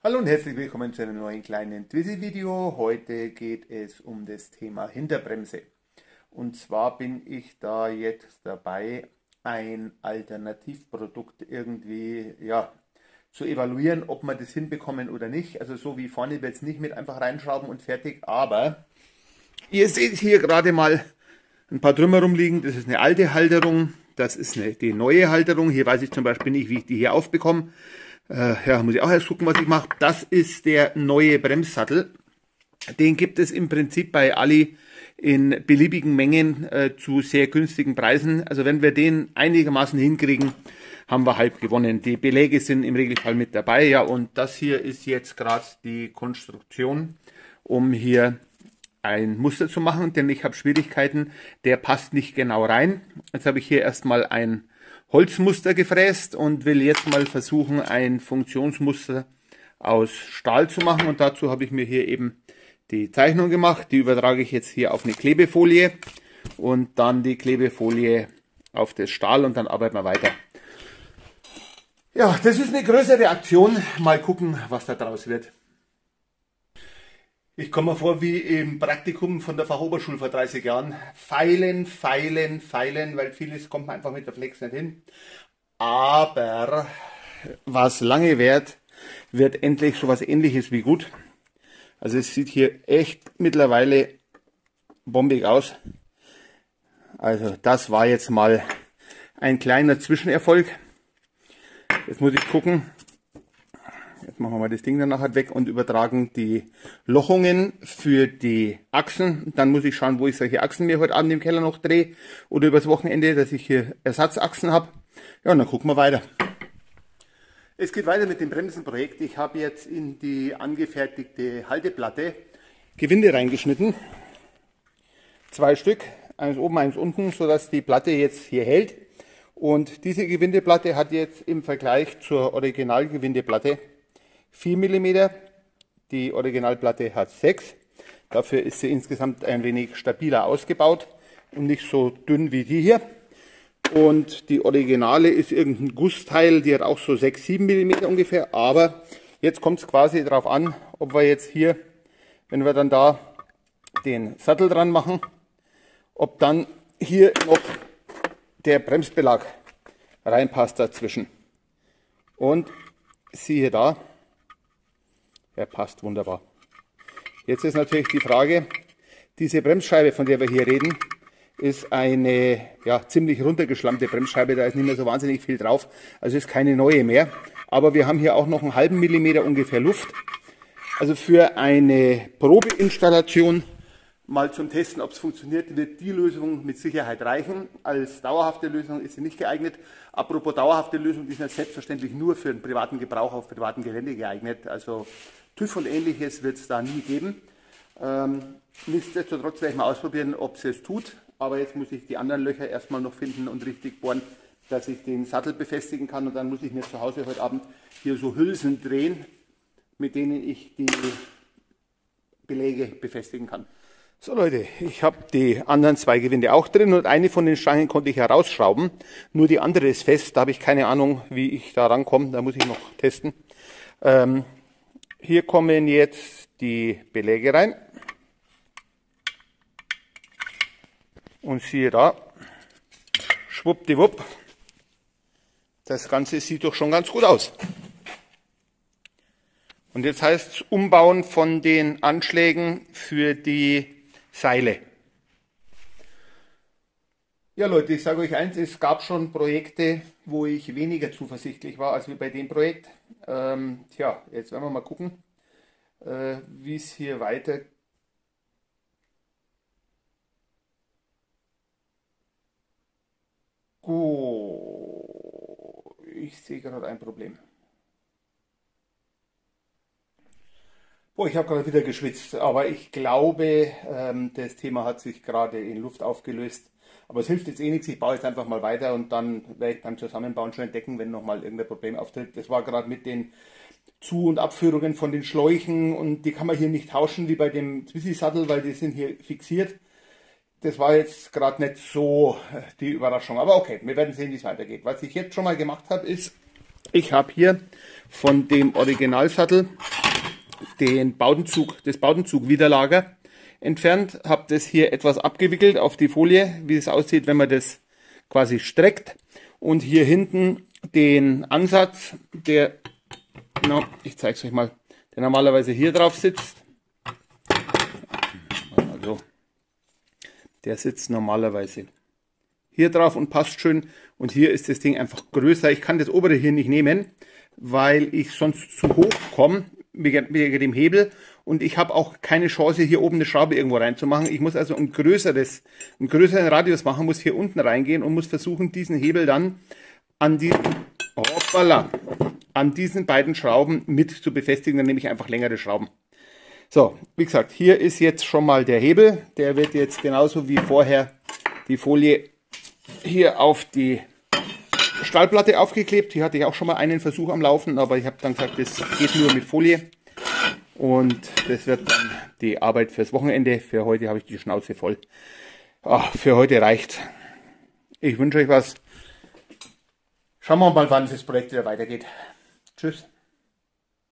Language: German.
Hallo und herzlich willkommen zu einem neuen kleinen Twizy-Video. Heute geht es um das Thema Hinterbremse. Und zwar bin ich da jetzt dabei, ein Alternativprodukt irgendwie zu evaluieren, ob wir das hinbekommen oder nicht. Also so wie vorne wird es nicht mit einfach reinschrauben und fertig. Aber ihr seht hier gerade mal ein paar Trümmer rumliegen. Das ist eine alte Halterung. Das ist die neue Halterung. Hier weiß ich zum Beispiel nicht, wie ich die hier aufbekomme. Muss ich auch erst gucken, was ich mache. Das ist der neue Bremssattel. Den gibt es im Prinzip bei Ali in beliebigen Mengen zu sehr günstigen Preisen. Also wenn wir den einigermaßen hinkriegen, haben wir halb gewonnen. Die Beläge sind im Regelfall mit dabei. Ja, und das hier ist jetzt gerade die Konstruktion, um hier ein Muster zu machen, denn ich habe Schwierigkeiten. Der passt nicht genau rein. Jetzt habe ich hier erstmal ein Holzmuster gefräst und will jetzt mal versuchen, ein Funktionsmuster aus Stahl zu machen. Und dazu habe ich mir hier eben die Zeichnung gemacht. Die übertrage ich jetzt hier auf eine Klebefolie und dann die Klebefolie auf das Stahl und dann arbeiten wir weiter. Ja, das ist eine größere Aktion. Mal gucken, was da draus wird. Ich komme mir vor wie im Praktikum von der Fachoberschule vor 30 Jahren. Feilen, weil vieles kommt man einfach mit der Flex nicht hin. Aber was lange währt, wird endlich sowas Ähnliches wie gut. Also es sieht hier echt mittlerweile bombig aus. Also das war jetzt mal ein kleiner Zwischenerfolg. Jetzt muss ich gucken. Jetzt machen wir mal das Ding dann nachher weg und übertragen die Lochungen für die Achsen. Dann muss ich schauen, wo ich solche Achsen mir heute Abend im Keller noch drehe oder übers Wochenende, dass ich hier Ersatzachsen habe. Ja, und dann gucken wir weiter. Es geht weiter mit dem Bremsenprojekt. Ich habe jetzt in die angefertigte Halteplatte Gewinde reingeschnitten. 2 Stück, eins oben, eins unten, sodass die Platte jetzt hier hält. Und diese Gewindeplatte hat jetzt im Vergleich zur Originalgewindeplatte 4 mm, die Originalplatte hat 6. Dafür ist sie insgesamt ein wenig stabiler ausgebaut und nicht so dünn wie die hier. Und die Originale ist irgendein Gussteil, die hat auch so 6, 7 mm ungefähr. Aber jetzt kommt es quasi darauf an, ob wir jetzt hier, wenn wir dann da den Sattel dran machen, ob dann hier noch der Bremsbelag reinpasst dazwischen. Und siehe da, er passt wunderbar. Jetzt ist natürlich die Frage, diese Bremsscheibe, von der wir hier reden, ist eine ziemlich runtergeschlammte Bremsscheibe, da ist nicht mehr so wahnsinnig viel drauf, also ist keine neue mehr. Aber wir haben hier auch noch einen halben Millimeter ungefähr Luft. Also für eine Probeinstallation, mal zum Testen, ob es funktioniert, wird die Lösung mit Sicherheit reichen. Als dauerhafte Lösung ist sie nicht geeignet. Apropos dauerhafte Lösung, die ist nicht selbstverständlich nur für den privaten Gebrauch auf privatem Gelände geeignet. Also TÜV und ähnliches wird es da nie geben. Nichtsdestotrotz werde ich mal ausprobieren, ob es es tut. Aber jetzt muss ich die anderen Löcher erstmal noch finden und richtig bohren, dass ich den Sattel befestigen kann. Und dann muss ich mir zu Hause heute Abend hier so Hülsen drehen, mit denen ich die Beläge befestigen kann. So Leute, ich habe die anderen 2 Gewinde auch drin und eine von den Stangen konnte ich herausschrauben. Nur die andere ist fest, da habe ich keine Ahnung, wie ich da rankomme, da muss ich noch testen. Hier kommen jetzt die Beläge rein. Und siehe da, schwuppdiwupp, das Ganze sieht doch schon ganz gut aus. Und jetzt heißt es Umbauen von den Anschlägen für die Seile. Ja Leute, ich sage euch eins, es gab schon Projekte, wo ich weniger zuversichtlich war als wie bei dem Projekt. Jetzt werden wir mal gucken, wie es hier weitergeht. Ich sehe gerade ein Problem. Boah, ich habe gerade wieder geschwitzt, aber ich glaube, das Thema hat sich gerade in Luft aufgelöst. Aber es hilft jetzt eh nichts, ich baue jetzt einfach mal weiter und dann werde ich beim Zusammenbauen schon entdecken, wenn nochmal irgendein Problem auftritt. Das war gerade mit den Zu- und Abführungen von den Schläuchen und die kann man hier nicht tauschen wie bei dem Twizy-Sattel, weil die sind hier fixiert. Das war jetzt gerade nicht so die Überraschung, aber okay, wir werden sehen, wie es weitergeht. Was ich jetzt schon mal gemacht habe, ist, ich habe hier von dem Originalsattel das Bowdenzug-Widerlager entfernt, habe das hier etwas abgewickelt auf die Folie, wie es aussieht, wenn man das quasi streckt. Und hier hinten den Ansatz, der, ich zeige es euch mal, der normalerweise hier drauf sitzt. Also, der sitzt normalerweise hier drauf und passt schön. Und hier ist das Ding einfach größer. Ich kann das obere hier nicht nehmen, weil ich sonst zu hoch komme wegen dem Hebel. Und ich habe auch keine Chance, hier oben eine Schraube irgendwo reinzumachen. Ich muss also einen größeren Radius machen, muss hier unten reingehen und muss versuchen, diesen Hebel dann an diesen beiden Schrauben mit zu befestigen. Dann nehme ich einfach längere Schrauben. So, wie gesagt, hier ist jetzt schon mal der Hebel. Der wird jetzt genauso wie vorher die Folie hier auf die Stahlplatte aufgeklebt. Hier hatte ich auch schon mal einen Versuch am Laufen, aber ich habe dann gesagt, das geht nur mit Folie. Und das wird dann die Arbeit fürs Wochenende. Für heute habe ich die Schnauze voll. Für heute reicht. Ich wünsche euch was. Schauen wir mal, wann das Projekt wieder weitergeht. Tschüss.